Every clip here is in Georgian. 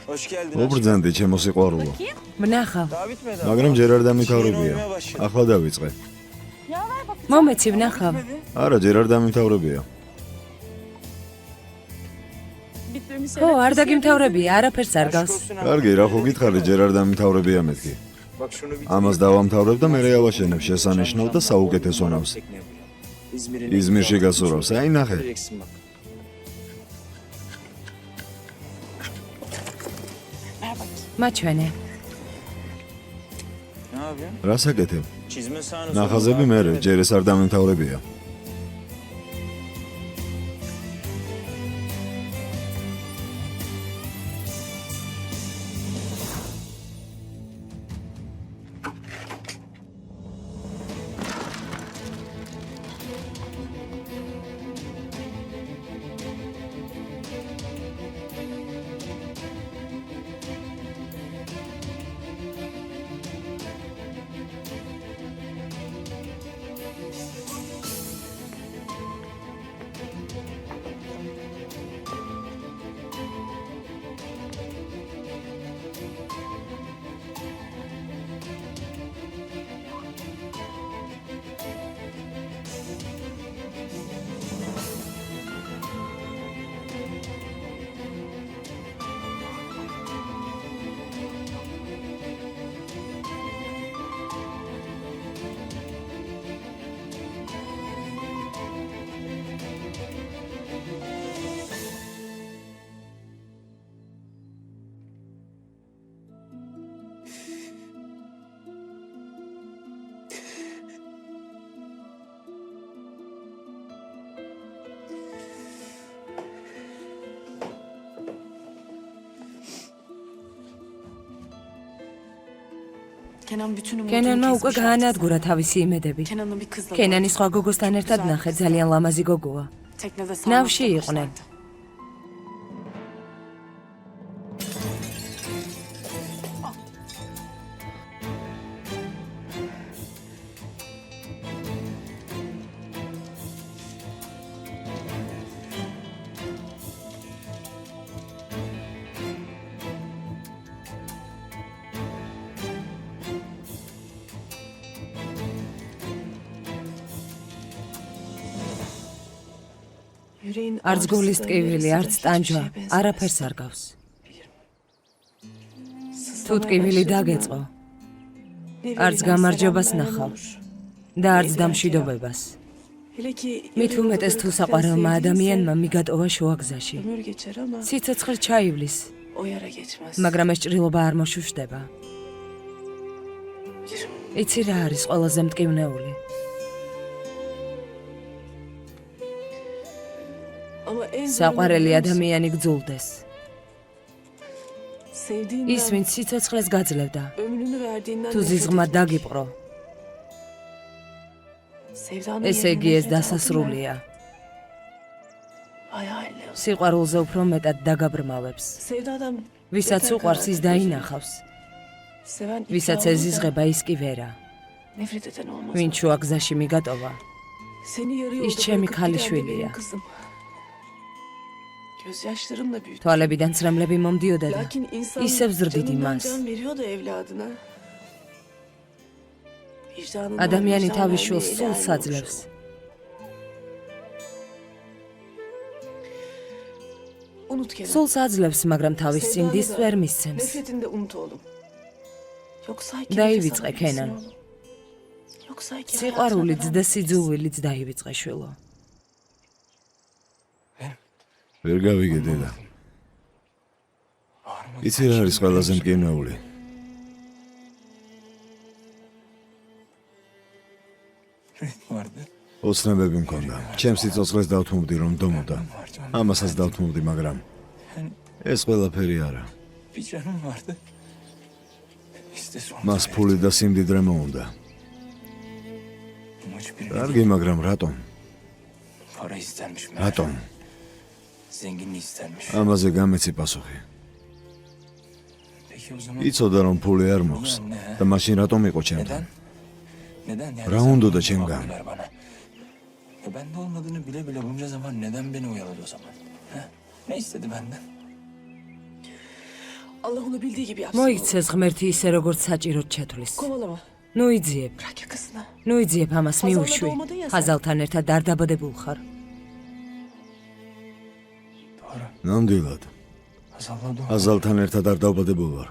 Hoş geldin. Უბრძანდი ჩემო სიყვარულო. ვნახავ. მაგრამ ჯერ არ დამთავრებია. ახლა დავიწყე. მომეცი ვნახავ. არა, ჯერ არ დამთავრებია. ხო, არ დაგიმთავრებია, არაფერს არ გავს. კარგი, რა ხო გითხარი, ჯერ არ დამთავრებია მეთქი. ამას დავამთავრებ და მერე ავაშენებ შესანიშნავ და საუკეთესო ნავს. იზმირში გასურავს, აი ნახე. მაჩვენე. რა საკეთებ? ნახაზები მერე, ჯერ ეს არ დამთავრებია. კენანმა უკვე გაანადგურა თავისი იმედები. კენანი სხვა გოგოსთან ერთად ნახე, ძალიან ლამაზი გოგოა. ნავში იყვნენ. არც გულის ტკივილი, არც ტანჯვა, არაფერს არ გავს. თუ ტკივილი დაგეწყო, არც გამარჯვებას ნახავ და არც დამშვიდობებას. მით უმეტეს თუ საყვარელმა ადამიანმა მიგატოვა შუაგზაში. სიცოცხლე ჩაივლის, მაგრამ ეს ჭრილობა არ მოშუშდება. იცი რა არის ყველაზე მტკივნეული? საყვარელი ადამიანი გძულდეს. ის, ვინც სიცოცხლეს გაძლევდა, თუ ზიზღმა დაგიპყრო, ესე იგი ეს დასასრულია. სიყვარულზე უფრო მეტად დაგაბრმავებს. ვისაც უყვარს, ის დაინახავს. ვისაც ეზიზღება, ის კი ვერა. ვინც შუაგზაში მიგატოვა, ის ჩემი ქალიშვილია. თვალებიდან ცრემლები მომდიოდა და ისევ ზრდიდი მას. ადამიანი თავის შვილს სულს აძლევს. სულს აძლევს, მაგრამ თავის წინდის ვერ მისცემს. დაივიწყე, კენან. სიყვარულიც და სიძულვილიც დაივიწყე, შვილო. ვერ გავიგე, დედა. იცი რა არის ყველაზე მტკივნეული? ოცნებები მქონდა. ჩემს სიცოცხლეს დავთმობდი, რომ დომოდა. ამასაც დავთმობდი, მაგრამ ეს ყველაფერი არა. მას ფული და სიმდიდრე მოუნდა. კარგი, მაგრამ რატომ? რატომ? ამაზე გამეცი პასუხი. იცოდა, რომ ფული არ მოქვს და მაშინ რატომ იყო ჩემთან? რა უნდოდა ჩემგან? Bende olmadığını bile bile bunca zaman neden beni oyaladı o zaman? Ne istedi benden? Allah onu bildiği gibi yapsın. მოიქცეს ღმერთი ისე როგორც საჭიროდ ჩათვლის. Kovalama. ნუ იძიებ, Bırak yakasını. ნუ იძიებ ამას მიუშვი. ხაზალთან ერთად არ დაბადებულ ხარ. Doğru. ნამდვილად. Hazal'la doğru. აზალთან ერთად არ დავბადებულ ვარ,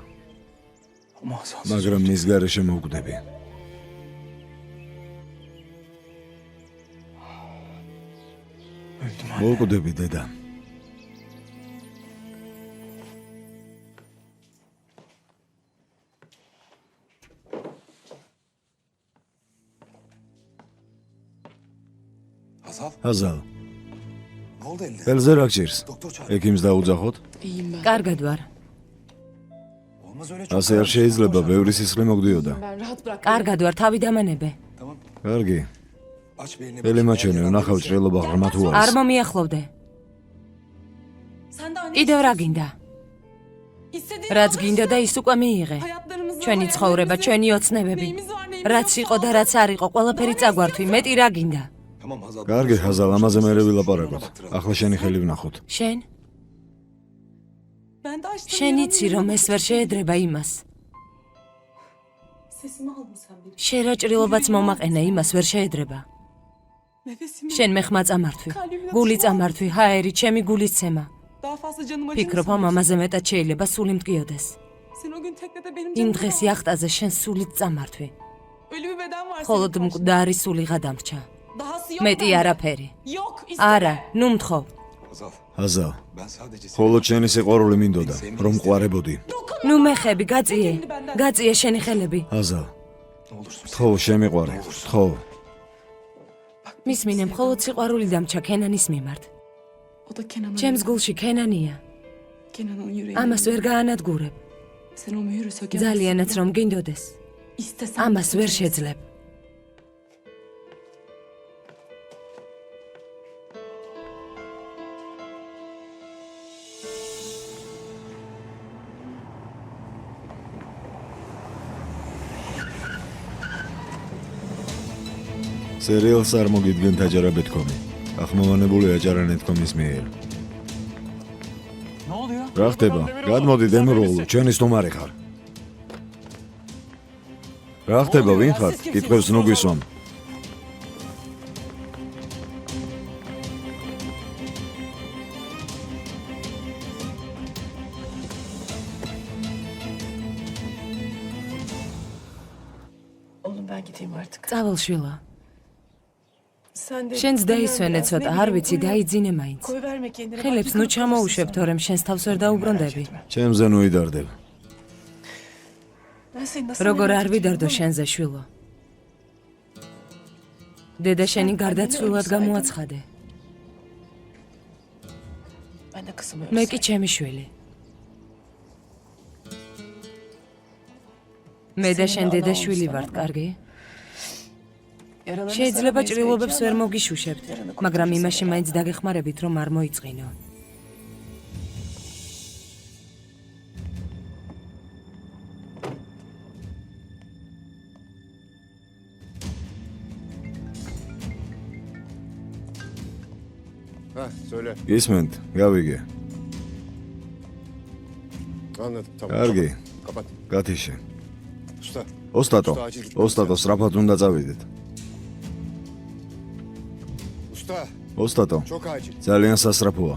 Ama Hazal. მაგრამ მის გარეშე მოვკვდები. Öldüm anne. მოვკვდები დედა. Hazal, აზალ, ne oldu eline? ხელზე რა გჭირს? Doktor çağır. ექიმს დაუძახოთ? İyiyim ben. კარგად ვარ. Olmaz öyle çok. ასე არ შეიძლება, ბევრი სისხლი მოგდიოდა. Ben rahat bırak. კარგად ვარ, თავი დამანებე. Tamam. კარგი, Aç bir elini. ელი მაჩვენე, ნახავ ჭრილობა ღრმა თუ არ არის. მომიახლოვდე. Sen de anne კიდევ რა გინდა? istediğin რაც გინდა და ის უკვე მიიღე. hayatlarımızı, ჩვენი ცხოვრება, ჩვენი ოცნებები. neyimiz var neyimiz რაც yok. იყო და რაც არ იყო, ყველაფერი წაგვართვი, მეტი რა გინდა? Tamam Hazal. კარგი, ხაზალ, ამაზე მერე ვილაპარაკოთ. ახლა შენი ხელი ვნახოთ. შენ? Ben de açtım. შენ yaramı იცი რომ ეს ვერ შეედრება იმას. Sesimi aldın sen benim. შენ რა ჭრილობაც მომაყენა იმას ვერ შეედრება. Nefesimi. შენ მე ხმა წამართვი. გული წამართვი, ჰაერი, ჩემი გულისცემა. Daha fazla canım acımasın. ფიქრობ ამ ამაზე მეტად შეიძლება სული მტკიოდეს. Sen o gün teknede benim იმ canım დღეს იახტაზე შენ სულით წამართვი. Ölü bir beden var მხოლოდ senin karşında. მკვდარი სულიღა დამრჩა. Dahası yok მეტი bende. არაფერი. Yok isteme. არა, ნუ მთხოვ. Hazal, აზალ, ben sadece seni... ხოლო შენი სიყვარული მინდოდა, რომ ყვარებოდი. ნუ მეხები, გაწიე. გაწიე შენი ხელები. აზალ, Ne olursun sen. თხოვ, შემიყვარე, თხოვ. მის მინე მხოლოდ სიყვარული დამრჩა ქენანის მიმართ. O da Kenan'ın ჩემს gulში ქენანია. Kenan'ın yüreği. ამას ვერ გაანადგურებ. Sen o mühürü sökemezsin. ძალიანაც რომ გინდოდეს. İstesen ამას ვერ შეძლებ. სერიალს არ მოგიდგენთ აჯარაბეთქომი. ახმოვანებულია აჯარანეთქომის მიერ. Ne oluyor? რა ხდება? გადმოდი დემროულო, ჩვენი სტუმარი ხარ. რა ხდება, ვინ ხარ? კითხვებს ნუ გვისვამ. Oğlum ben gideyim artık. წავალ შვილო. Sen de შენც დაისვენე ცოტა, არ ვიცი, დაიძინე მაინც. Koy verme kendine. ხელებს ნუ ჩამოუშვებ, თორემ შენს თავს ვერ დაუბრუნდები. ჩემზე ნუ იდარდებ. Ben seni nasıl როგორ merak არ ediyorum ვიდარდო ama შენზე შვილო. დედა შენი გარდაცვლილად გამოაცხადე. Ben de kızımı მე კი ჩემი შვილი. მე და შენ დედა შვილი ვართ, კარგი? შეიძლება ჭრილობებს ვერ მოგიშუშებთ, მაგრამ იმაში მაინც დაგეხმარებით, რომ არ მოიწყინო. Ha söyle. გისმენთ, გავიგე. Anladım tamam. კარგი, Kapat. გათიშე. Usta. ოსტატო, ოსტატო, სწრაფად უნდა წავიდეთ. Usta. ოსტატო, Çok acil. ძალიან სასწრაფოა.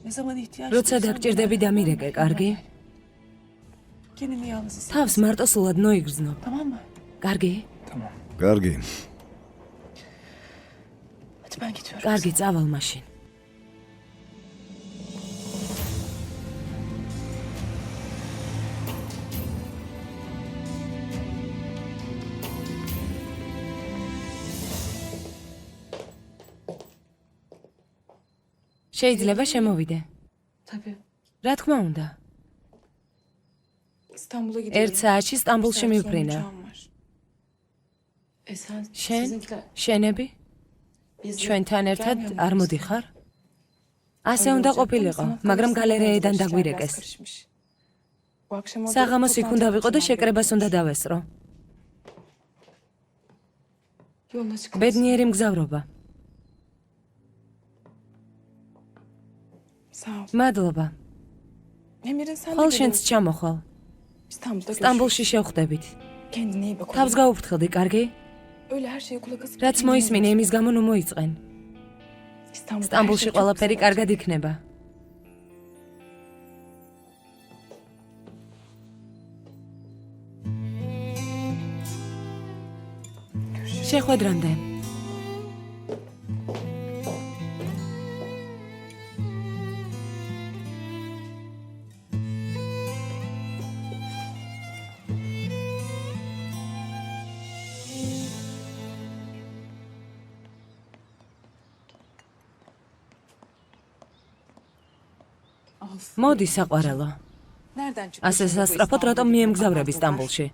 Ne zaman ihtiyaç როცა დაგჭირდები დამირეკე, კარგი? Kendini yalnız hisset. თავს მარტოსულად ნოიგრძნო. Tamam mı? კარგი? კარგი. Hadi ben gidiyorum. კარგი, წავალ მაშინ. შეიძლება შემოვიდე. Tabii. რა თქმა უნდა. İstanbul'a gidiyorum. ერთ საათში სტამბოლში Bir saat sonra მივფრინავ. uçağım var. Sen, შენ, sizinkiler... შენები, Biz de ჩვენთან ერთად gelmiyor არ musunuz? მოდიხარ? ასე Öyle უნდა olacak ყოფილიყო, ama მაგრამ sınıf გალერეიდან arkadaşlar დაგვირეკეს. biraz karışmış. Bu akşam orada საღამოს იქ უნდა toplantı ვიყო და yapacağım. შეკრებას უნდა დავესწრო. Yoluna çıkmasın. ბედნიერი მგზავრობა. Sağ ol. მადლობა. Emir'in sen de ხვალ შენც geliyorsun. ჩამოხვალ. İstanbul'da სტამბოლში შევხვდებით. Kendine iyi bak. თავს გაუფრთხილდი, კარგი? Öyle her şeye kulak asıp. რაც მოისმინე, იმის გამო ნუ მოიწყენ. სტამბოლში ყველაფერი კარგად იქნება. შეხვედრამდე. მოდი საყვარელო. Nereden çıktı? ასე şimdi bu სასწრაფოდ İstanbul რატომ gibi მიემგზავრები apar topar? სტამბოლში?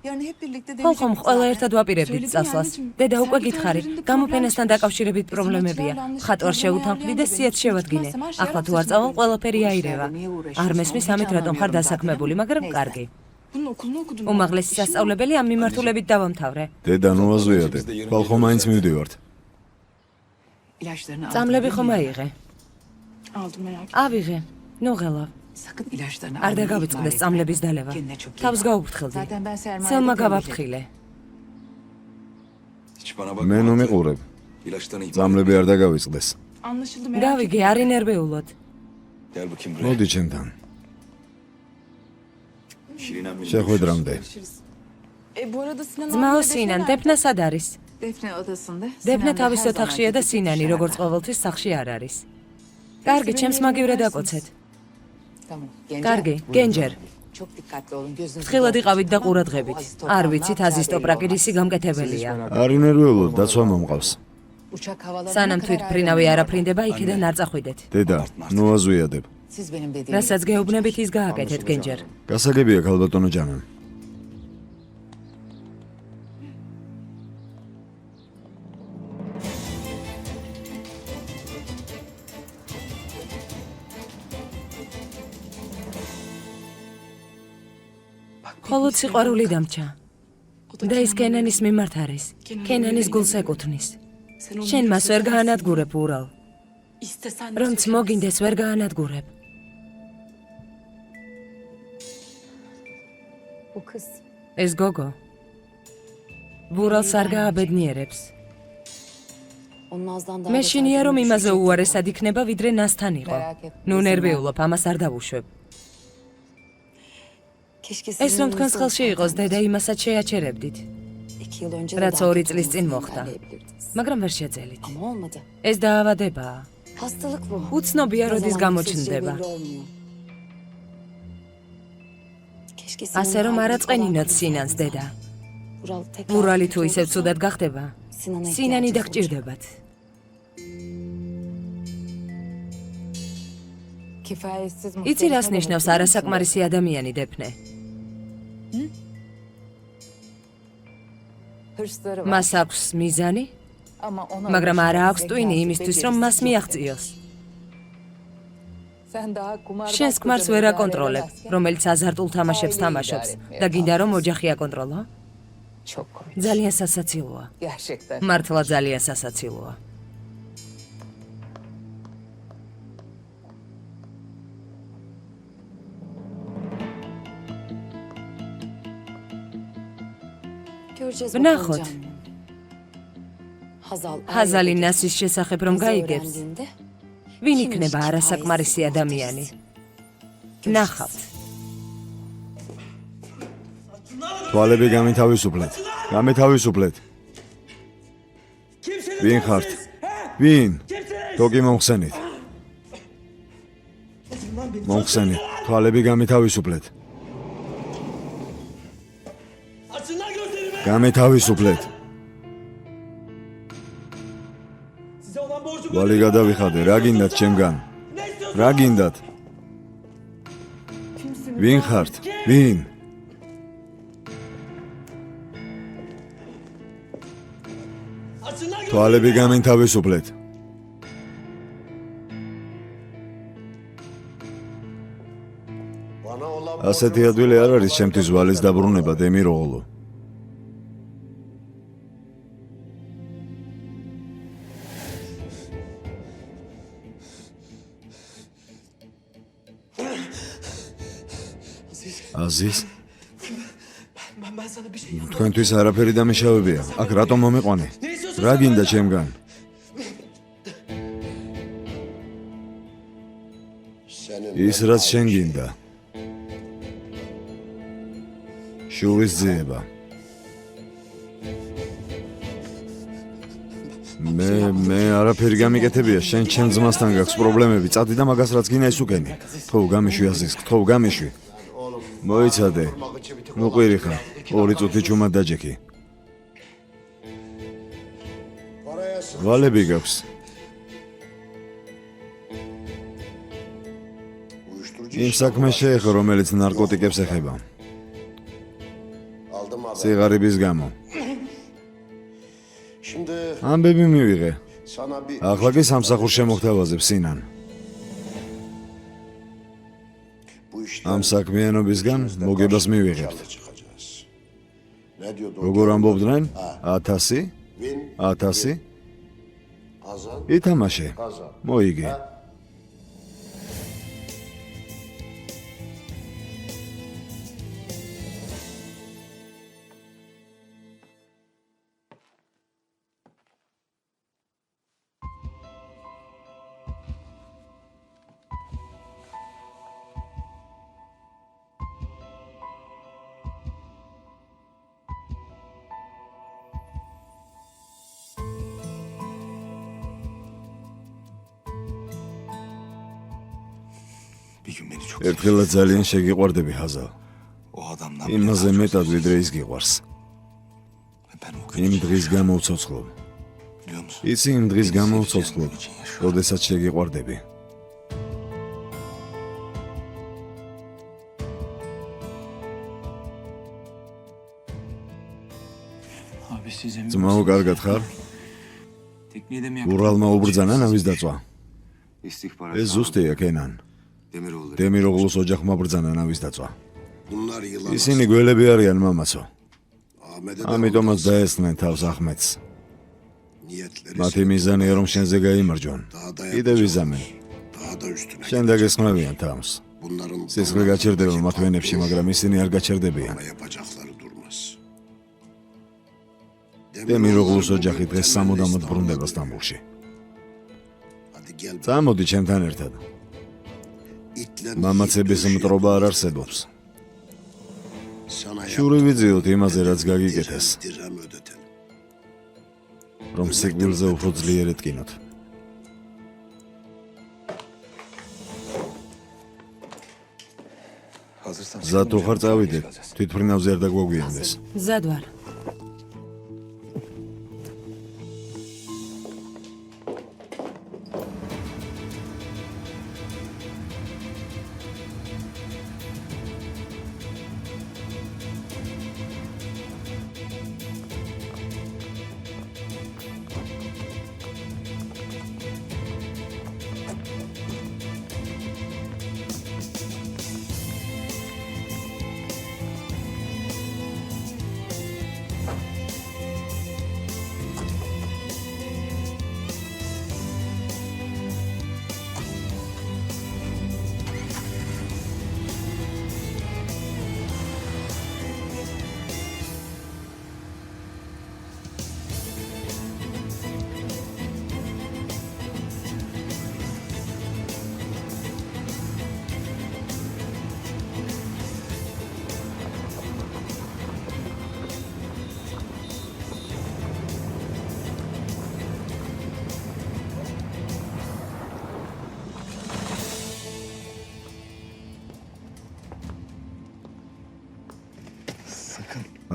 Yarın hep birlikte ხომ deneyeceğiz ყველა zaten. ერთად ვაპირებდით წასვლას. დედა უკვე გითხარი, გამოფენასთან დაკავშირებით პრობლემებია. ხატვარ შეუთანხმდი და სიაც შევადგინე. ახლა თუ არ წავალ, ყველაფერი აირევა. არ მესმის ამით რატომ ხარ დასაქმებული, მაგრამ კარგი. Bunun okulunu okudun. უმაღლესი სასწავლებელი ამ მიმართულებით დავამთავრე. დედა, ნუ აზვიადე. ხვალ ხომ მაინც მივდივართ. İlaçlarını წამლები aldın ხომ değil mi? აიღე? Aldım merak etme. ავიღე. ნუ ღელავ. Sakın ilaçlarını არ almayı დაგავიწყდეს ihmal წამლების etme. დალევა. Kendine çok iyi თავს bak. გაუფრთხილდი. Zaten ben sermayede სელმა temizledim. გავაფრთხილე. Hiç bana bakma. მე ნუ მიყურებ. İlaçtan ihmal წამლები etme. არ დაგავიწყდეს. Anlaşıldı merak გავიგე, არ ინერვეულოდ. Gel bakayım buraya. მოდი ჩემთან. Şirin abi. შეხვედრამდე. Bu arada Sinan ძმაო abimle სინან, Defne დეფნა სად არის? Defne odasında. დეფნა Sinan da თავის her zaman ოთახშია და gidip სინანი dışarıda. როგორც ყოველთვის სახლში არ არის. კარგი, ჩემს მაგივრად აკოცეთ. Tamam. Gencer. კარგი, გენჯერ. Çok dikkatli olun. Gözünüzü ფრთხილად იყავით და Tamam. ყურადღებით. O azitoplar არ ne ვიცით, yapacağı აზისტოპრაკირისი belli olmaz. გამკეთებელია. არ ინერვეულოდ, დაცვა მომყავს. Uçak havalanana სანამ kadar თვითმფრინავი არ ayrılmayın. აფრინდება, იქიდან არ წახვიდეთ. დედა, ნუ აზვიადებ. Siz benim dediğim რასაც გეუბნებით, ის გააკეთეთ, გენჯერ. გასაგებია, ქალბატონო ჯანან. ხოლო სიყვარული დამჩა. და ის კენანის მიმართ არის. კენანის გულს ეკუთვნის. შენ მას ვერ გაანადგურებ, ურალ. İstesen რომც მოგინდეს ვერ გაანადგურებ. Bu kız ეს გოგო ბურალს არ გააბედნიერებს. onun Naz'dan daha მე da შინია რომ saygılı იმაზე düşünecek. უარესად იქნება, ვიდრე ნასთან იყო. ნუ ნერვიულობ, ამას არ დავუშვებ. Keşke ეს sizin რომ თქვენს yanınızda ხელში იყოს, olsaydım. დედა იმასაც შეაჩერებდით. 2 yıl önce de რაც daha 2 kötü წლის წინ olmasını მოხდა. engelleyebilirdiniz. მაგრამ ვერ შეძელით. Ama olmadı. ეს დაავადებაა. Hastalık bu. უცნობია, Ne როდის zaman გამოჩნდება. biteceği belli olmuyor. Keşke ასე რომ არ აწყენინოთ სინანს, დედა. ბურალი თუ ისევ ცუდად გახდება, სინანი დაგჭირდებათ. Kifayetsiz იცი რას ნიშნავს არასაკმარისი ადამიანი, დეფნე? Hırsları var. მას აქვს მიზანი, Ama ona მაგრამ არა ulaşmanın აქვს ტვინი zekası, იმისთვის, რომ becerisi მას yok. მიაღწიოს. Sen daha kumarbaz შენს ქმარს kızını ვერ idare აკონტროლებ, edemezken რომელიც აზარტულ თამაშებს თამაშობს და გინდა რომ ოჯახი აკონტროლო? Çok komik. ძალიან სასაცილოა. Gerçekten. მართლა ძალიან სასაცილოა. Göreceğiz Ვნახოთ. bakalım canım. Hazal ჰაზალი ayrı ნასის შესახებ რომ bizi გაიგებს, öğrendiğinde ვინ kimmiş იქნება არასაკმარისი kifayetsiz ადამიანი? muhteşem? ნახავთ. თვალები გამეთავისუფლეთ. გამეთავისუფლეთ. ვინ ხართ? ვინ? დოგი მომხსენით. მომხსენით. თვალები გამეთავისუფლეთ. გამეთავისუფლეთ. ვალი გადავიხადე, რა გინდათ ჩემგან? რა გინდათ? ვინ ხართ? ვინ? თვალები გამეთავისუფლეთ. ასეთი ადვილი არ არის ჩემთვის ვალის დაბრუნება, დემიროღლო. აზიზ? თქვენთვის არაფერი დამიშავებია. აქ რატომ მომიყვანე? რა გინდა ჩემგან? ის რაც შენ გინდა. შურის ძიება. მე არაფერი გამიკეთებია, შენ ჩემ ძმასთან გაქვს პრობლემები, წადი და მაგას რაც გინდა ის უკენი. თო გამიშვი აზიზ, თო გამიშვი. მოიცადე. მოყვირი ხარ. 2 წუთი ჩუმად დაჯექი. ვალები გაქვს. იმ საქმეს შეეხო, რომელიც ნარკოტიკებს ეხება. სიგარების გამო. ამბები მივიღე. ახლა კი სამსახურ შემოგთავაზებ სინან. ამ საქმიანობისგან მოგებას მივიღებთ. როგორ ამბობდნენ? 1000? 1000? ითამაშე. მოიგე. ერთხელაც ძალიან შეგიყვარდები ჰაზალ. იმაზე მეტად ვიდრე ის გიყვარს. იმ დღის გამო უცოცხლობ. იცი იმ დღის გამო უცოცხლობ, როდესაც შეგიყვარდები. ძმაო, კარგად ხარ? ურალმა უბრძანა ნავის დაწვა. ეს ზუსტია, კენან. დემიროღლუს ოჯახმა ბრძანა ნავის დაწვა. ისინი გველები არიან, მამაცო. ამიტომაც დაესწნენ თავს ახმედს. მათი მიზანია, რომ შენზე გაიმარჯვონ. კიდევ იზამენ. შენ დაგესხმევიან თავს. სისხლი გაჩერდება მათ ვენებში, მაგრამ ისინი არ გაჩერდებიან. დემიროღლუს ოჯახი დღეს სამუდამოდ ბრუნდება სტამბულში. წამოდი ჩემთან ერთად. მამაცების მტრობა არ არსებობს. შური ვიძიოთ იმაზე, რაც გაგიკეთეს. რომ სიკვდილზე უფრო ძლიერ ეტკინოთ. ზად თუ ხარ წავიდეთ, თვითმფრინავზე არ დაგვაგვიანდეს. ზად ვარ.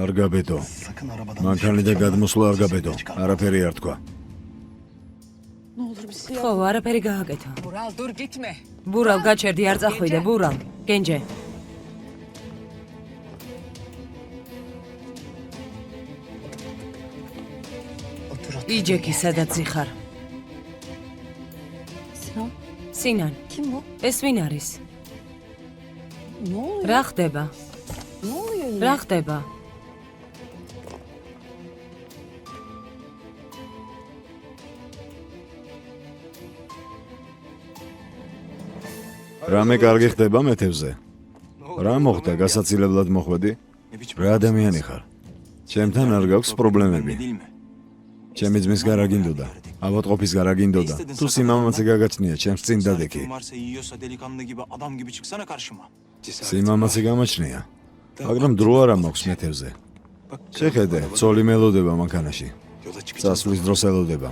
არ გაბედო. მანქანიდან გადმოსვლა არ გაბედო. არაფერი არ თქვა. ხო, არაფერი გააკეთო. Bural dur gitme. ბურალ გაჩერდი, არ წახვიდე, ბურალ. გენჯე. იჯექი, სადაც იხარ. სინან. Kim bu? ეს ვინ არის? Ne oluyor? რა ხდება? Ne oluyor yine? რა ხდება? რამე კარგი ხდება მეთევზე? რა მოხდა, გასაცილებლად მოხვედი? რა ადამიანი ხარ? ჩემთან არ გაქვს პრობლემები. ჩემი ძმის გარაგინდოდა, ავადმყოფის გარაგინდოდა. თუ სიმამაცე გაგაჩნია, ჩემს წინ დადექი. სიმამაცე გამაჩნია, მაგრამ დრო არ მაქვს მეთევზე. შეხედე, ცოლი მელოდება მანქანაში. წასვლის დროს ელოდება.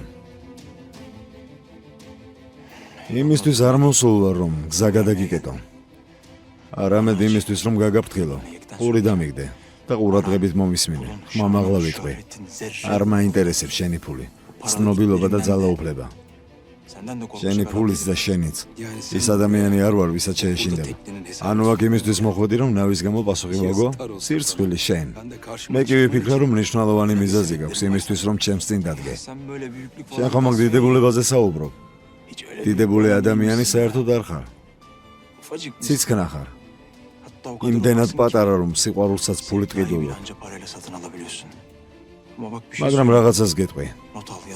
იმისთვის არ მოსულ ვარ, რომ გზა გადაგიკეტო. არამედ იმისთვის, რომ გაგაფრთხილო. ყური დამიგდე და ყურადღებით მომისმინე. ხმამაღლა ვიტყვი. არ მაინტერესებს შენი ფული, ცნობილობა და ძალაუფლება. შენი ფულიც და შენიც. ის ადამიანი არ ვარ, ვისაც შეეშინდება. ანუ აქ იმისთვის მოხვედი, რომ ნავის გამო პასუხი მოგო? სირცხვილი შენ. მე კი ვიფიქრე, რომ მნიშვნელოვანი მიზეზი გაქვს იმისთვის, რომ ჩემს წინ დადგე. შენ ხომ აქ დიდებულებაზე საუბრობ? დიდებული ადამიანი საერთოდ არ ხარ. ციცქნა ხარ. იმდენად პატარა, რომ სიყვარულსაც ფულით ყიდულობ. მაგრამ რაღაცას გეტყვი.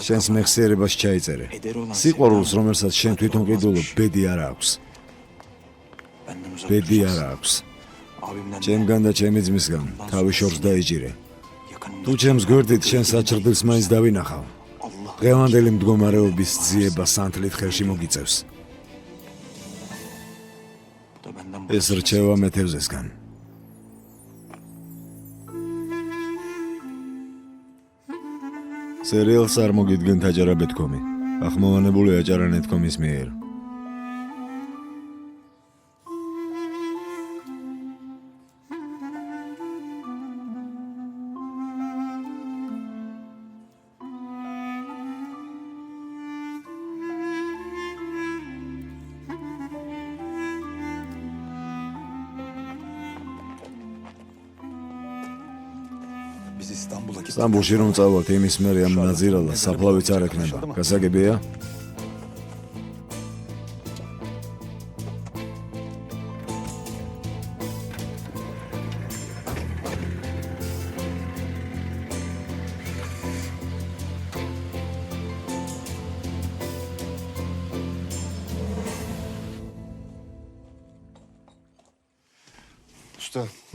შენს მეხსიერებას ჩაიწერე. სიყვარულს, რომელსაც შენ თვითონ ყიდულობ, ბედი არ აქვს. ბედი არ აქვს. ჩემგან და ჩემი ძმისგან თავი შორს დაიჭირე. თუ ჩემს გვერდით შენ საჭრდილს მაინც დავინახავ. დღევანდელი მდგომარეობის ძიება სანთლით ხელში მოგიწევს. ეს რჩევა მეთევზესგან. სერიალს არ მოგიდგენთ აჯარაბეთქომი. ახმოვანებულია აჯარანეთქომის მიერ. სტამბულში რომ წავართ, იმის მერე ამ ნაზირალას საფლავიც არ ექნება. გასაგებია?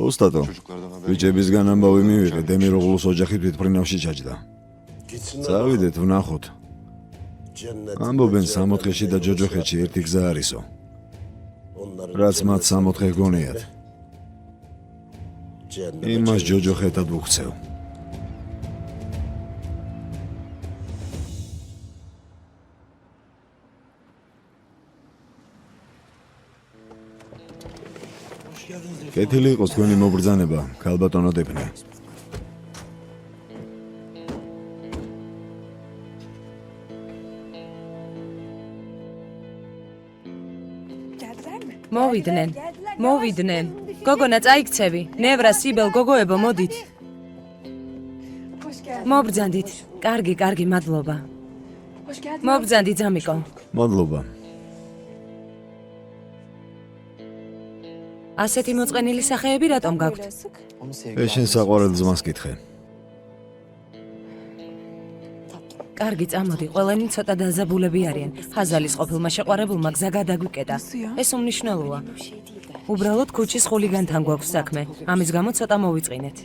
ოსტატო, ბიჭებისგან ამბავი მივიღე, დემიროღლუს ოჯახი თვითმფრინავში ჩაჯდა. წავიდეთ, ვნახოთ. ამბობენ სამოთხეში და ჯოჯოხეთში ერთი გზა არისო. რაც მათ სამოთხე გონიათ. იმას ჯოჯოხეთად უქცევ. კეთილი იყოს თქვენი მობრძანება, ქალბატონო დეფნე. მოვიდნენ. გოგონა წაიქცევი. ნევრა, სიბელ, გოგოებო, მოდით. მობრძანდით. კარგი, მადლობა. მობრძანდი ძამიკო. მადლობა. ასეთი მოწყენილი სახეები რატომ გაქვთ? ეს შენ საყვარელ ძმას კითხე. კარგი, წამოდი, ყველანი ცოტა დაზაბულები არიან. ხაზალის ყოფილმა შეყვარებულმა გზა გადაგვიკეტა. ეს უმნიშვნელოა. უბრალოდ ქუჩის ხულიგანთან გვაქვს საქმე. ამის გამო ცოტა მოვიწყინეთ.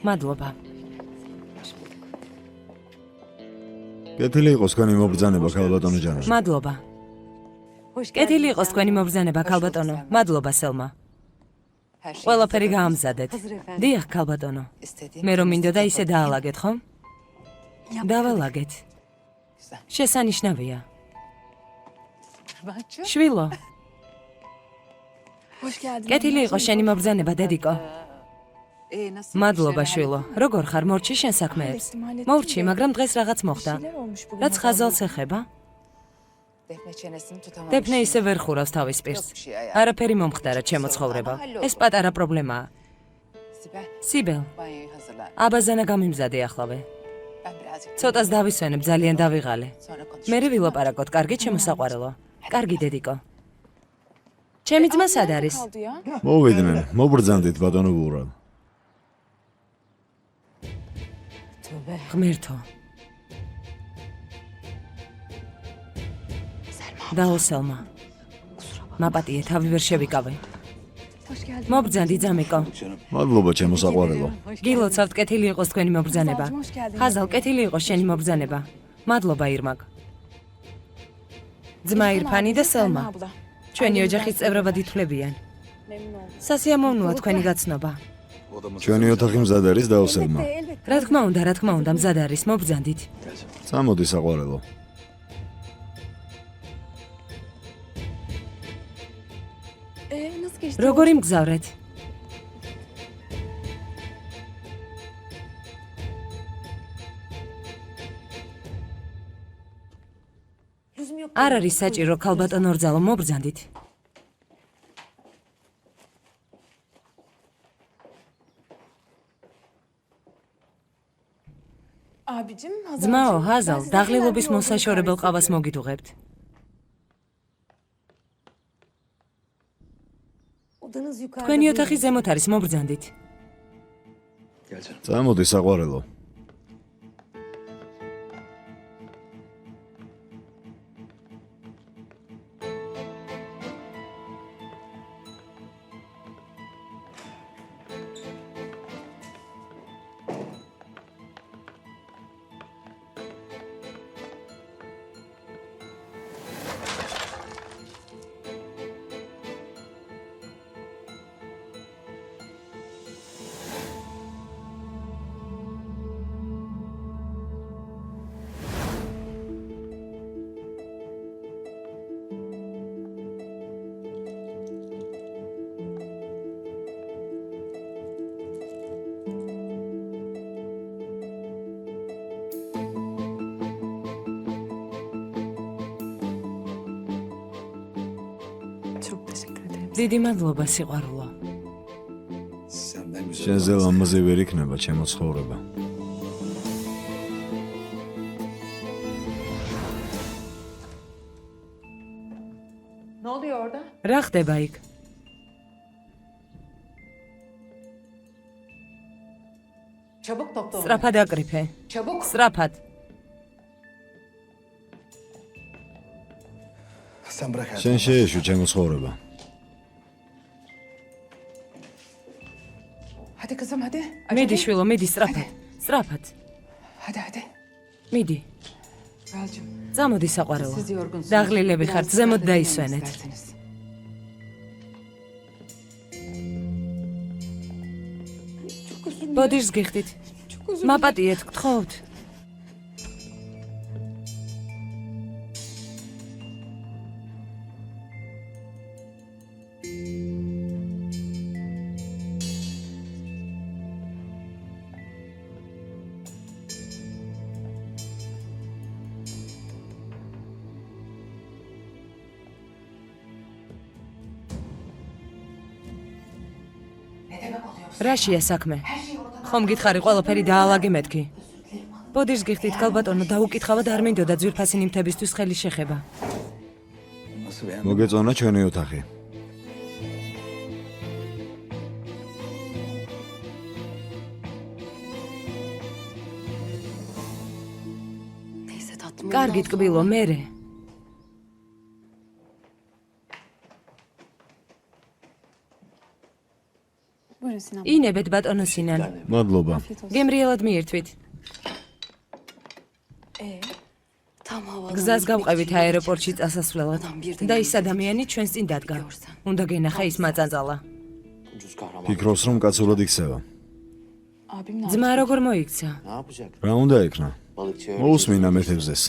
მადლობა. კეთილი იყოს თქვენი მობრძანება, ქალბატონო ჯანო. მადლობა. კეთილი იყოს თქვენი მობრძანება, ქალბატონო. მადლობა, სელმა. ყველაფერი გაამზადეთ. დიახ, ქალბატონო. მე რომ მინდოდა ისე დაალაგეთ, ხომ? დავალაგეთ. შესანიშნავია. შვილო. კეთილი იყოს შენი მობრძანება, დედიკო. მადლობა, შვილო. როგორ ხარ, მორჩი შენ საქმეებს? მორჩი, მაგრამ დღეს რაღაც მოხდა. რაც ხაზალს ეხება? დეფნე ისე ვერ ხურავს თავის პირს. არაფერი მომხდარა ჩემო ცხოვრება. ეს პატარა პრობლემაა. სიბელ, აბაზანა გამიმზადე ახლავე. ცოტას დავისვენებ, ძალიან დავიღალე. მერე ვილაპარაკოთ, კარგი ჩემო საყვარელო. კარგი დედიკო. ჩემი ძმა სად არის? მოვიდნენ, მობრძანდით ბატონო ბურალ. ღმერთო. დაოსელმა. მაპატიე, თავი ვერ შევიკავე. მობრძანდი ძამიკო. მადლობა ჩემო საყვარელო. გილოცავთ კეთილი იყოს თქვენი მობრძანება. ხაზალ კეთილი იყოს შენი მობრძანება. მადლობა ირმაკ. ძმა ირფანი და სელმა. ჩვენი ოჯახის წევრებად ითვლებიან. სასიამოვნოა თქვენი გაცნობა. ჩვენი ოთახი მზად არის დაუსელმა. რა თქმა უნდა, მზად არის, მობრძანდით. წამოდი საყვარელო. როგორი მგზავრეთ? არ არის საჭირო ქალბატონო ორძალო, მობრძანდით. ძმაო, ჰაზალ, დაღლილობის მოსაშორებელ ყავას მოგიდუღებთ. თქვენი ოთახი ზემოთ არის, მობრძანდით. Gel canım. წამოდი საყვარელო. დიდი მადლობა სიყვარულო. Senden güzel. შენზე ლამაზი ვერ იქნება ჩემო ცხოვრება. Ne oluyor orada? რა ხდება იქ? Çabuk topla onu. სწრაფად აკრიფე. Çabuk. სწრაფად. Sen bırak hayatım. შენ შეეშვი ჩემო ცხოვრება. Hadi kızım hadi. მიდი შვილო, მიდი სწრაფად. სწრაფად. Hadi. მიდი. Balcım. წამოდი საყვარელო. Siz yorgunsunuz. დაღლილები ხართ, Biraz ზემოთ dinlenin დაისვენეთ. isterseniz. ბოდიშს გიხდით. მაპატიეთ, გთხოვთ. რაშია საქმე? ხომ გითხარი ყველაფერი დაალაგე მეთქი? ბოდიშს გიხდით, ქალბატონო, დაუკითხავად არ მინდოდა ძვირფასი ნიმთებისთვის ხელი შეხება. Nasıl beğendin? მოგეწონა ჩვენი ოთახი. კარგი ტკბილო, მერე. ინებეთ ბატონო სინან. მადლობა. გემრიელად მიირთვით. გზას გავყევით აეროპორტში წასასვლელად და ის ადამიანი ჩვენს წინ დადგა. უნდა გენახა ის მაწანწალა. ფიქრობს რომ კაცურად იქცევა. ძმა როგორ მოიქცა? რა უნდა ეკნა? მოусმინა მეთევზეს.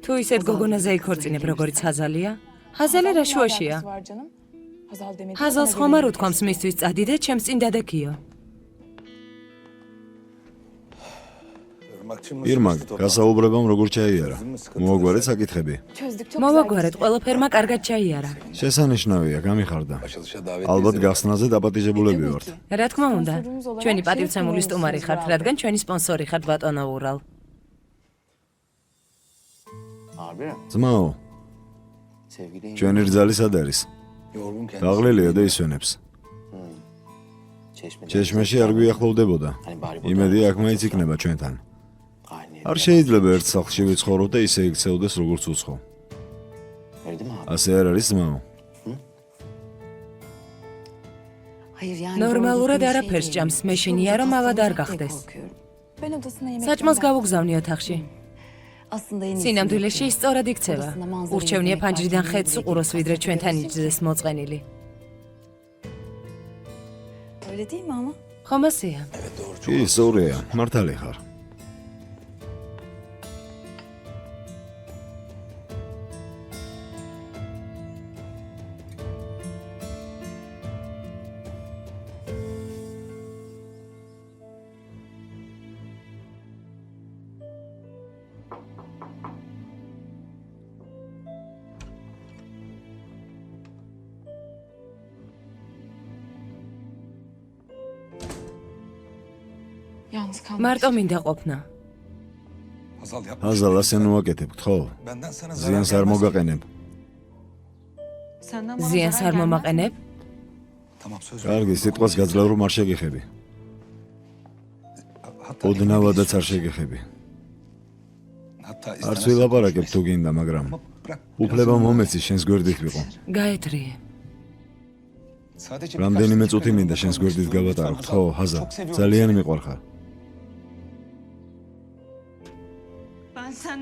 თუ ისეთ გოგონაზე იქორწინებ, როგორიც ჰაზალია? ჰაზალი რა შუაშია? ჰაზალს ხომ არ უთქვამს მისთვის წადი და ჩემს წინ დადექიო. ირმაკ, გასაუბრებამ როგორ ჩაიარა? მოაგვარეთ საკითხები. მოვაგვარეთ, ყველაფერმა კარგად ჩაიარა. შესანიშნავია, გამიხარდა. Açılışa davet ალბათ გახსნაზე დაპატიჟებულები ვართ. რა თქმა უნდა, ჩვენი პატივცემული სტუმარი ხართ, რადგან ჩვენი სპონსორი ხართ ბატონო ურალ. ძმაო, ჩვენი რძალი სად არის? yorgun kendisi. დაღლილია და ისვენებს. ჩეშმეში არ გვიახლოვდებოდა. იმედი აქ მაინც იქნება ჩვენთან. არ შეიძლება ერთ სახლში ვიცხოვრო და ისე იქცეოდეს როგორც უცხო. ასე არ არის ძმაო? ნორმალურად არაფერს ჭამს, მე შენია რომ ავად არ გახდეს. საჭმელს გავუგზავნი ოთახში. სინამდვილეში ის სწორად იქცევა. ურჩევნია ფანჯრიდან ხედს უყუროს, ვიდრე ჩვენთან იჯდეს მოწყენილი. ხომ ასეა? კი, სწორია, მართალი ხარ. მარტო მინდა ყოფნა. აზალ, ასე ნუაკეთებთ, ხო? ზიანს არ მოგაყენებ. ზიანს არ მომაყენებ? კარგი, სიტყვას გაძლევ რომ არ შეგეხები. ოდნავადაც არ შეგეხები. არც ვილაპარაკებ თუ გინდა, მაგრამ უფლება მომეცი შენს გვერდით ვიყო. გაეთრიე. რამდენიმე წუთი მინდა შენს გვერდით გავატაროთ, ხო, აზალ? ძალიან მიყვარხარ.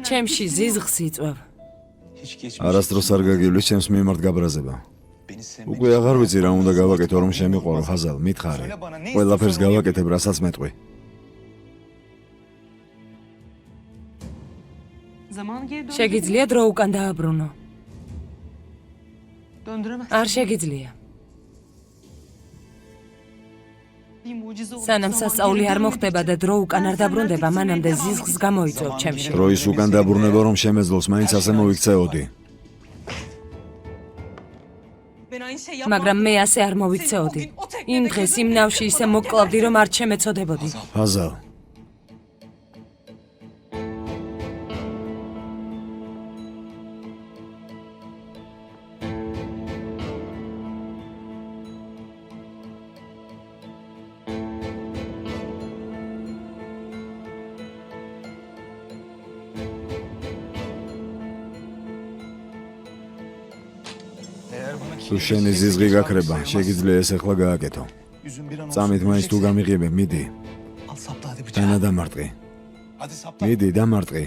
ჩემში ზიზღს იწვევ. არასდროს არ გაგივლის ჩემს მიმართ გაბრაზება. უკვე აღარ ვიცი რა უნდა გავაკეთო რომ შემიყვარო, აზალ, მითხარი. ყველაფერს გავაკეთებ, რასაც მეტყვი. შეგიძლია დრო უკან დააბრუნო. არ შეგიძლია. სანამ სასწაული არ მოხდება და დრო უკან არ დაბრუნდება, მანამდე ზიზღს გამოიწვევ ჩემში. დროის უკან დაბრუნება რომ შემეძლოს, მაინც ასე მოვიქცეოდი. მაგრამ მე ასე არ მოვიქცეოდი. იმ დღეს იმ ნავში ისე მოკლავდი, რომ არ შემეცოდებოდი. აზალ, თუ შენი ზიზღი გაქრება, შეგიძლია ეს ახლა გააკეთო. წამით მაინც თუ გამიღებე, მიდი. დანა დამარტყი. მიდი, დამარტყი.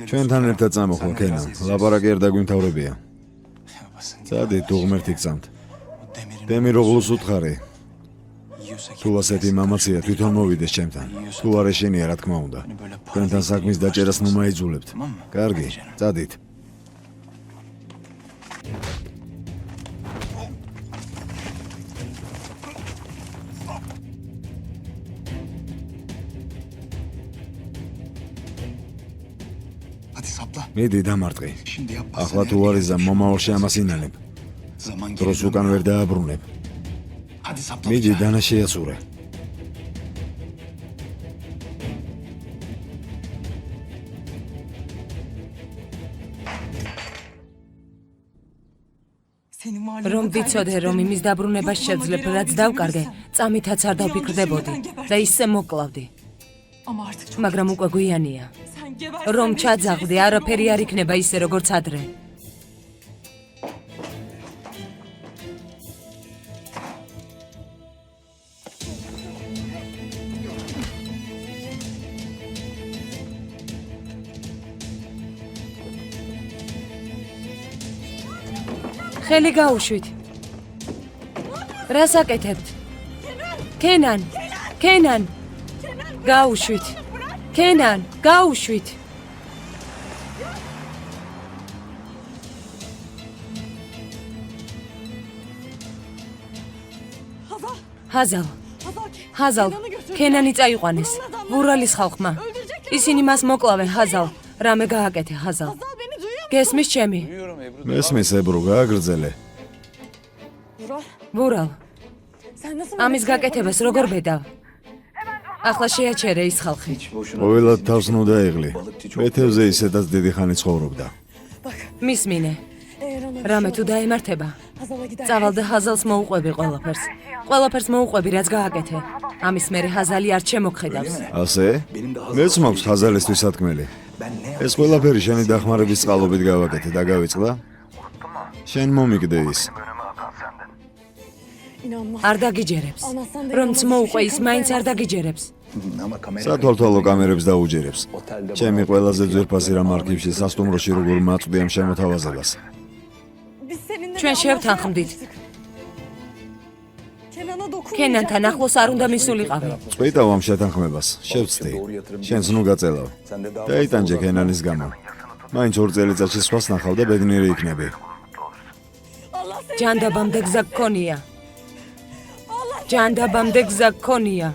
ჩვენთან ერთად წამოხვალ, ქენა. ლაპარაკი არ დაგვიმთავრებია. წადი, თუ ღმერთი გწამთ. დემიროღლუს უთხარი. თუ ასეთი მამაცია, თვითონ მოვიდეს ჩემთან. თუ არ ეშენია, რა თქმა უნდა. თქვენთან საქმის დაჭერას ნუ მაიძულებთ. კარგი, წადით. მიდი, დამარტყი. ახლა თუ არიზა მომავალში ამას ინანებ. დროს უკან ვერ დააბრუნებ. მიდი, დანა შეასურე. რომ ვიცოდე, რომ იმის დაბრუნებას შეძლებ, რაც დავკარგე, წამითაც არ დავფიქრდებოდი და ისე მოკლავდი. მაგრამ უკვე გვიანია. რომ ჩაძაღდე, არაფერი არ იქნება ისე, როგორც ადრე. ხელი გაუშვით. რას აკეთებთ? კენან, კენან. გაუშვით. კენან, გაუშვით. ჰაზალ. ჰაზალ, კენანი წაიყვანეს. ვურალის ხალხმა. ისინი მას მოკლავენ, ჰაზალ. რამე გააკეთე, ჰაზალ. გესმის ჩემი? მესმის, ებრუ, გააგრძელე. ვურალ. ამის გაკეთებას როგორ ბედავ? ახლა შეაჩერე ის ხალხი. Hiç boşuna. ყოველად თავს ნუ დაეღლი. მეთევზე ისედაც დიდი ხანი ცხოვრობდა. მისმინე. რამე თუ დაემართება, წავალ და ჰაზალს მოუყვები ყველაფერს. ყველაფერს მოუყვები, რაც გააკეთე. ამის მერე ჰაზალი არ შემოგხედავს. ასე? მეც მაქვს ხაზალისთვის სათქმელი. Ben ne ეს ყველაფერი შენი დახმარების წყალობით გავაკეთე და გავიწყდა. შენ მომიგდე ის. არ დაგიჯერებს. რომც მოუყვე ის მაინც არ დაგიჯერებს. ama kamera. სათვალთვალო კამერებს დაუჯერებს. Otelde ჩემი ყველაზე ძვირფასი რამ არქივში სასტუმროში როგორ მაწვდი ამ შემოთავაზებას. ჩვენ შევთანხმდით. კენანთან ახლოს არ უნდა მისულიყავი. წვიტავ ამ შეთანხმებას. შევწდი. შენს ნუ გაწელავ. დაიტანჯე კენანის გამო. მაინც 2 წელიწადში სხვას ნახავ და ბედნიერი იქნები. ჯანდაბამდე გზა გქონია. ჯანდაბამდე გზა გქონია.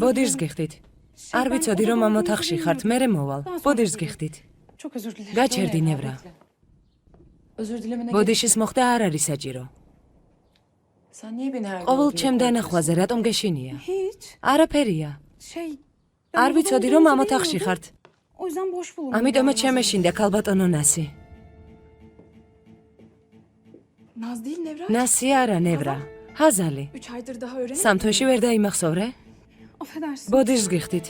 ბოდიშს გიხდით. არ ვიცოდი რომ ამ ოთახში ხართ, მერე მოვალ. ბოდიშს გიხდით. Çok özür dilerim. გაჩერდი ნევრა. Özür dilemene ბოდიშის მოხდა არ არის საჭირო. Sen niye beni her ყოველ ჩემ დანახვაზე რატომ გეშინია? Hiç. არაფერია. Şey. არ ვიცოდი რომ ამ ოთახში ხართ. O yüzden boş bulundum. ამიტომაც შემეშინდა ქალბატონო ნასი. Naz değil Nevra. ნასი არა ნევრა. ჰაზალი. 3 aydır daha öğrenemedim. სამთოში ვერ დაიმახსოვრე? Affedersin. ბოდიშს გიხდით.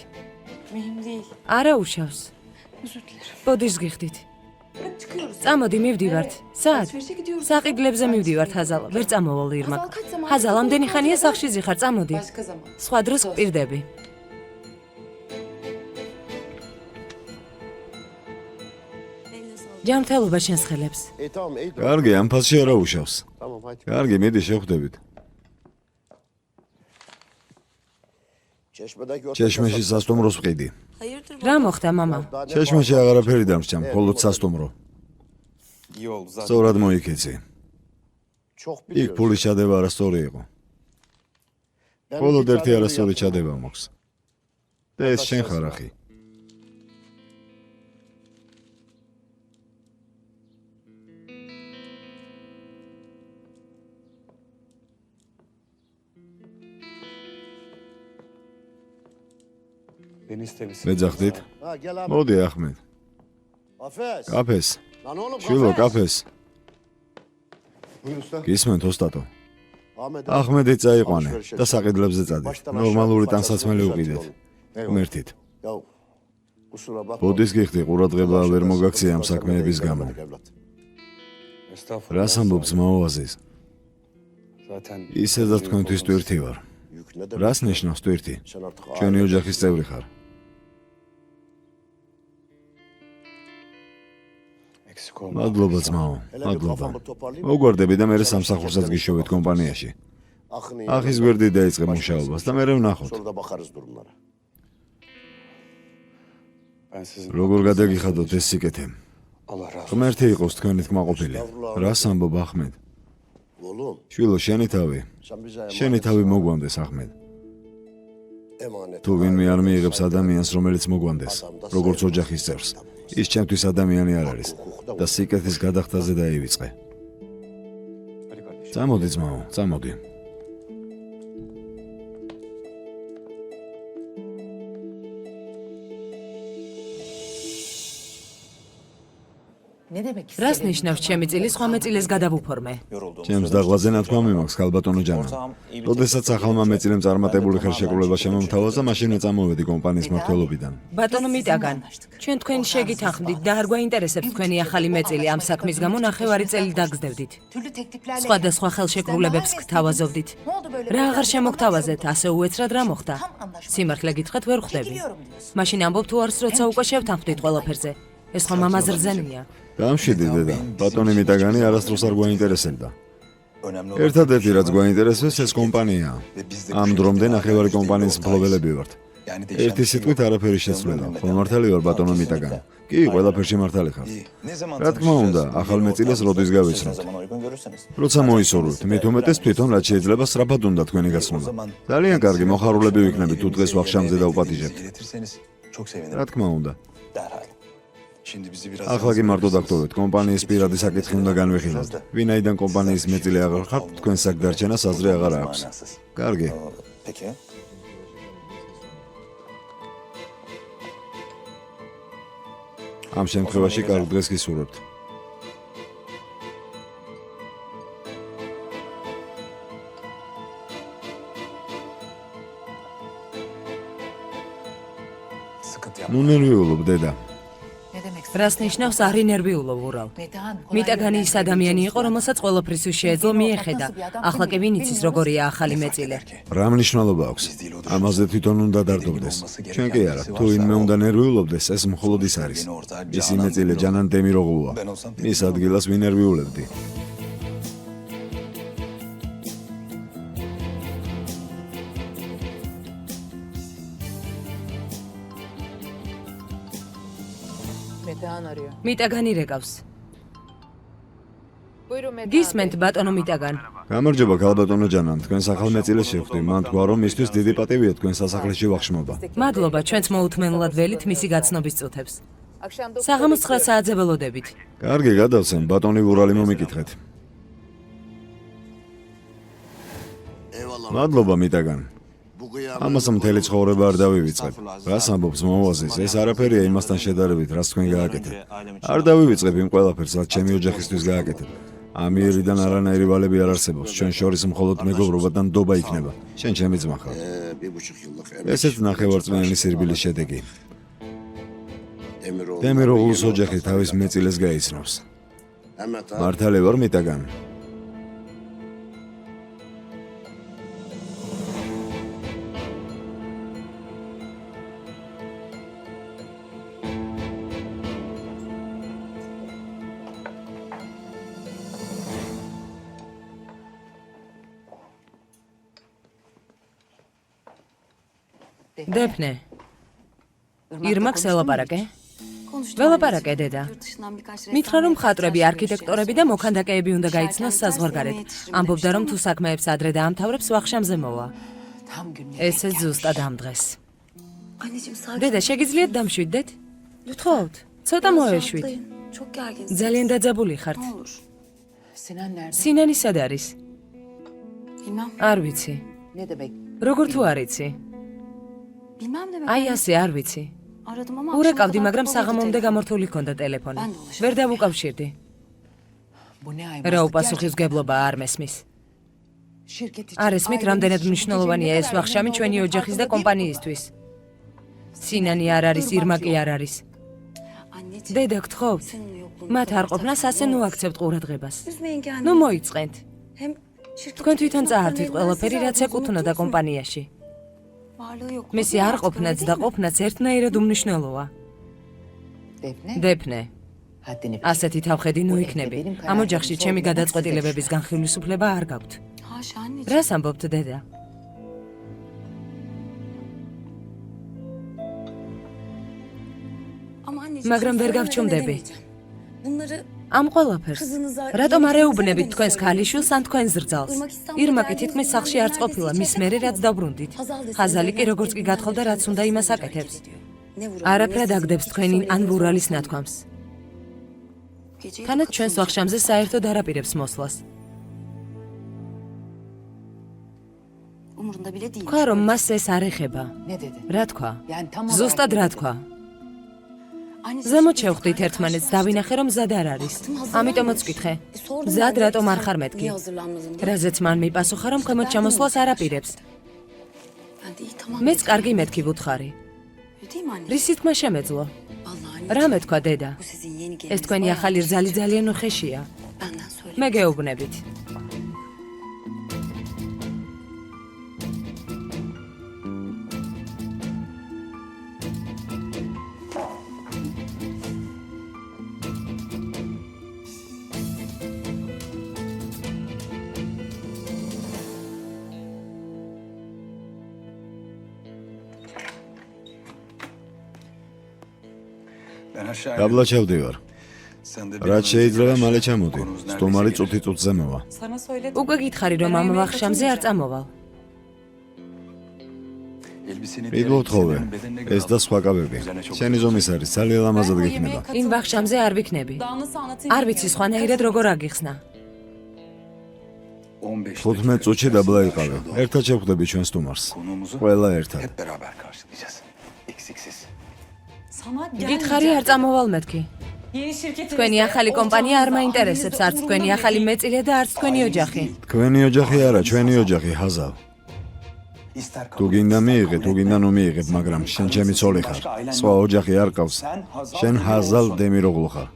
Mühim değil. არა უშავს. Özür dilerim. ბოდიშს გიხდით. Hadi çıkıyoruz. წამოდი მივდივართ. საათ? Alışverişe gidiyoruz. საყიდლებზე მივდივართ ჰაზალ. ვერ წამოვალ ირმაკ. Hazal kaç zaman? ჰაზალ ამდენი ხანია სახში ზიხარ, წამოდი. Başka zaman. სხვა დროს გპირდები. ჯანმრთელობა შენს ხელებს. Tamam iyi. კარგი, ამ ფასში არა უშავს. Tamam hadi. კარგი, მიდი შევხვდებით. ჩეშმეში სასტუმროს ვყიდი. რა მოხდა მამა? ჩეშმეში აღარაფერი დამსჭამ, მხოლოდ სასტუმრო. სწორად მოიქეცი. იქ ფულის ჩადება არასწორი იყო. მხოლოდ ერთი არასწორი ჩადება მოქვს. და ეს შენ ხარ ახი. მეძახდით? მოდი ახმედ. კაფეს. შილო კაფეს. გისმენთ ოსტატო. ახმედი წაიყვანე და საყიდლებზე წადით. ნორმალური ტანსაცმელი უყიდეთ. ღმერთით. ბოდის გიხდი ყურადღება ვერ მოგაქცია ამ საქმეების გამო. რას ამბობს მაოაზიზ? ისედაც თქვენთვის ტვირთი ვარ. რას ნიშნავს ტვირთი? ჩვენი ოჯახის წევრი ხარ. მადლობა ძმაო, მადლობა. მოგვარდები და მერე სამსახურსაც გიშოვეთ კომპანიაში. ახის გვერდი დაიწყე მუშაობას და მერე ვნახოთ. როგორ გადაგიხადოთ ეს სიკეთე? ღმერთი იყოს თქვენით კმაყოფილი. რას ამბობ ახმედ? შვილო, შენი თავი მოგვანდეს ახმედ. თუ ვინმე არ მიიღებს ადამიანს, რომელიც მოგვანდეს, როგორც ოჯახის წევრს, ის ჩემთვის ადამიანი არ არის და სიკეთის გადახდაზე დაივიწყე. წამოდი ძმაო, წამოდი. რას ნიშნავს ჩემი წილი სხვა მეწილეს გადავუფორმე? ჩემს დაღლაზე ნათქვამი მაქვს ქალბატონო ჯანა. როდესაც ახალმა მეწილემ წარმატებული ხელშეკრულება შემომთავაზა, მაშინვე წამოვედი კომპანიის მმართველობიდან. ბატონო მიტაგან, ჩვენ თქვენ შეგითანხმდით და არ გვაინტერესებს თქვენი ახალი მეწილი ამ საქმის გამო ნახევარი წელი დაგზდევდით. სხვადასხვა ხელშეკრულებებს გთავაზობდით. რა აღარ შემოგთავაზეთ, ასე უეცრად რა მოხდა? სიმართლე გითხრათ ვერ ხვდები. მაშინ ამბობ თუ არს როცა უკვე შევთანხმდით ყველაფერზე. ეს ხომ ამაზრზენია. გამშვიდი დედა, ბატონი მიტაგანი არასდროს არ გვაინტერესებდა. ერთადერთი რაც გვაინტერესებს ეს კომპანიაა. ამ დრომდე ნახევარი კომპანიის მფლობელები ვართ. ერთი სიტყვით არაფერი შეცვლილა. ხო მართალი ვარ ბატონო მიტაგანი. კი, ყველაფერში მართალი ხარ. რა თქმა უნდა, ახალ მეწილეს როდის გავიცნობთ? როცა მოისურვებთ, მით უმეტეს თვითონ რაც შეიძლება სწრაფად უნდა თქვენი გაცნობა. ძალიან კარგი, მოხარულები ვიქნებით თუ დღეს ვახშამზე დავპატიჟებთ. რა თქმა უნდა. ახლა კი მარტო დაგტოვეთ, კომპანიის პირადი საკითხი უნდა განვიხილოთ. ვინაიდან კომპანიის მეწილი აღარ ხართ, თქვენ საკდარჩენას აზრი აღარ აქვს. კარგი. ამ შემთხვევაში კარგ დღეს გისურვებთ. ნუ ნერვიულობ დედა. რას ნიშნავს არი ნერვიულობ ურავ? მიტაგანი ის ადამიანი იყო, რომელსაც ყველაფრის შეეძლო მიეხედა. ახლა კი ვინ იცის როგორია ახალი მეწილე? რა მნიშვნელობა აქვს? ამაზე თვითონ უნდა დარდობდეს. ჩვენ კი არა, თუ ვინმე უნდა ნერვიულობდეს, ეს მხოლოდ ის არის. ისი მეწილე ჯანან დემიროღლუა. მის ადგილას ვინერვიულებდი. მიტაგანი რეკავს. გისმენთ ბატონო მიტაგან. გამარჯობა ქალბატონო ჯანა, თქვენ ახალ მეწილეს შევხვდი. მან თქვა რომ მისთვის დიდი პატივია თქვენ სასახლეში ვახშმობა. მადლობა, ჩვენც მოუთმენლად ველით მისი გაცნობის წუთებს. საღამოს 9 საათზე ველოდებით. კარგი, გადავცემ, ბატონი ვურალი მომიკითხეთ. მადლობა მიტაგან. ამას მთელი ცხოვრება არ დავივიწყებ. რას ამბობს მოუაზის? ეს არაფერია იმასთან შედარებით, რაც თქვენ გააკეთეთ. არ დავივიწყებ იმ ყველაფერს, რაც ჩემი ოჯახისთვის გააკეთეთ. ამიერიდან არანაირი ვალები არ არსებობს. ჩვენ შორის მხოლოდ მეგობრობა და ნდობა იქნება. შენ ჩემი ძმა ხარ. ესეც ნახევარწლიანი სირბილის შედეგი. დემიროღლუს ოჯახი თავის მეწილეს გაიცნობს. მართალი ვარ მიტაგან. დეფნე. ირმაკს ელაპარაკე? ველაპარაკე დედა. მითხრა რომ მხატვრები, არქიტექტორები და მოქანდაკეები უნდა გაიცნოს საზღვარგარეთ. ამბობდა რომ თუ საქმეებს ადრე დაამთავრებს ვახშამზე მოვა. ესე ზუსტად ამ დღეს. დედა, შეგიძლიათ დამშვიდდეთ? გთხოვთ, ცოტა მოეშვით. ძალიან დაძაბული ხართ. სინანი სად არის? არ ვიცი. როგორ თუ არ იცი? აი ასე არ ვიცი. ურეკავდი, მაგრამ საღამომდე გამორთული ჰქონდა ტელეფონი. ვერ დავუკავშირდი. რა უპასუხისმგებლობა არ მესმის. არ ესმით, რამდენად მნიშვნელოვანია ეს ვახშამი ჩვენი ოჯახის და კომპანიისთვის. სინანი არ არის, ირმა კი არ არის. დედა, გთხოვთ, მათ არ ყოფნას ასე ნუ აქცევთ ყურადღებას. ნუ მოიწყენთ. თქვენ თვითონ წაართვით ყველაფერი, რაც ეკუთვნოდა კომპანიაში. მისი არ ყოფნაც და ყოფნაც ერთნაირად უმნიშვნელოა. დეფნე. ასეთი თავხედი ნუ იქნები. ამ ოჯახში ჩემი გადაწყვეტილებების განხილვისუფლება არ გაქვთ. რას ამბობთ, დედა? მაგრამ ვერ გავჩუმდები. ამ ყველაფერს რატომ არ ეუბნებით თქვენს ქალიშვილს ან თქვენ ზრძალს? ირმა კი თითქმის სახლში არც ყოფილა, მის მერე რაც დაბრუნდით. ხაზალი კი როგორც კი გათხოვდა, რაც უნდა იმას აკეთებს. არაფრად აგდებს თქვენი ან ვურალის ნათქვამს. თანაც ჩვენს ვახშამზე საერთოდ არ აპირებს მოსვლას. თქვა, რომ მას ეს არ ეხება. რა თქვა? ზუსტად რა თქვა? ზემოთ შევხვდით ერთმანეთს, დავინახე, რომ მზად არ არის. ამიტომაც ვკითხე. მზად რატომ არ ხარ მეთქი? რაზეც მან მიპასუხა, რომ ქვემოთ ჩამოსვლას არ აპირებს. მეც კარგი მეთქი ვუთხარი. რის თქმა შემეძლო? რა მეთქვა, დედა? ეს თქვენი ახალი რძალი ძალიან უხეშია. მე გეუბნებით. დაბლა ჩავდივარ. რაც შეიძლება მალე ჩამოდი. სტუმარი წუთი-წუთზე მოვა. უკვე გითხარი, რომ ამ ვახშამზე არ წამოვალ. მიდმოთხოვე. ეს და სხვა კაბები. შენი ზომის არის, ძალიან ლამაზად გიქნება. იმ ვახშამზე არ ვიქნები. არ ვიცი სხვანაირად როგორ აგიხსნა. 15 წუთში დაბლა იყავე. ერთად შევხვდები ჩვენ სტუმარს. ყველა ერთად. გითხარი, არ წამოვალ მეთქი. თქვენი ახალი კომპანია არ მაინტერესებს, არც თქვენი ახალი მეწილე და არც თქვენი ოჯახი. თქვენი ოჯახი არა, ჩვენი ოჯახი, ხაზალ. თუ გინდა მიიღე, თუ გინდა ნუ მიიღებ, მაგრამ შენ ჩემი ცოლი ხარ. სხვა ოჯახი არ ყავს. შენ ჰაზალ დემიროღლუ ხარ.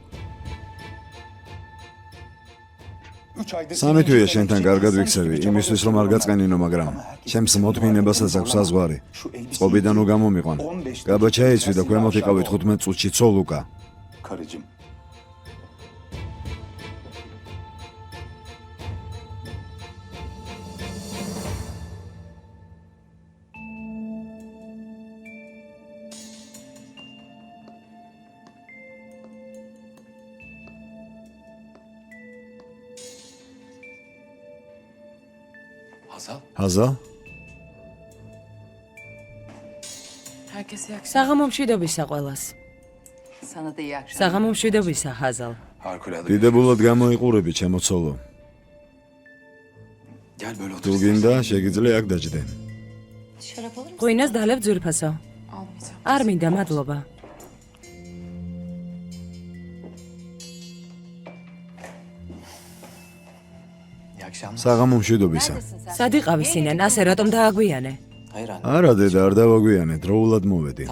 სამი თვეა შენთან კარგად ვიქცევი, იმისთვის რომ არ გაწყენინო, მაგრამ ჩემს მოთმინებასაც აქვს საზღვარი. წყობიდან უგამომიყვან. გაბა ჩაიცვი და ქვემოთ იყავი 15 წუთში ცოლუკა. ჰაზა? საღამო მშვიდობისა ყველას. საღამო მშვიდობისა, ჰაზალ. დიდებულად გამოიყურები, ჩემო ცოლო. თუ გინდა, შეგიძლია აქ დაჯდე. ღვინოს დალევ ძვირფასო. არ მინდა, მადლობა. საღამო მშვიდობისა. სად იყავი სინან, ასე რატომ დააგვიანე? არა დედა, არ დავაგვიანე, დროულად მოვედი.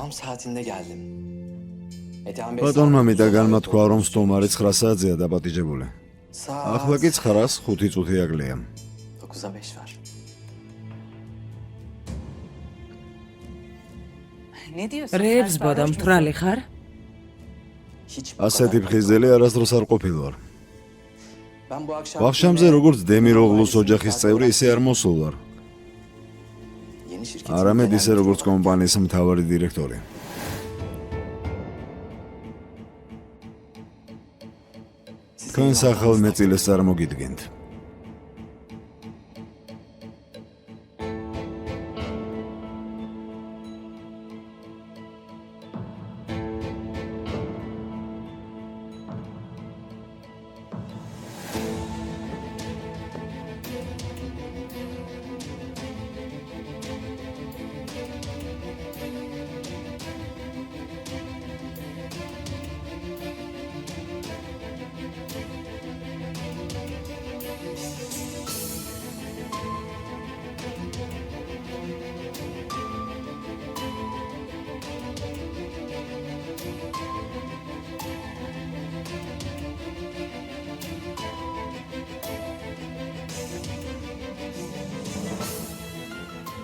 ბატონმა მიტა განმათქვა, რომ სტუმარი 9 საათზეა დაპატიჟებული. ახლა კი 9:05 წუთი აკლია. რეებს ბოდა, მთვრალი ხარ? ასეთი ფხიზელი არასდროს არ ყოფილ ვარ. ვახშამზე როგორც დემიროღლუს ოჯახის წევრი, ისე არ მოსულ ვარ. არამედ ისე როგორც კომპანიის მთავარი დირექტორი. თქვენს ახალ მეწილეს წარმოგიდგენთ.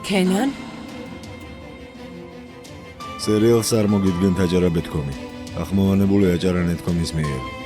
ქენან? სერიალს არ მოგიდგენთ აჯარა ბეთქომი. ახმოვანებული აჯარა ნეთქომის მიერ.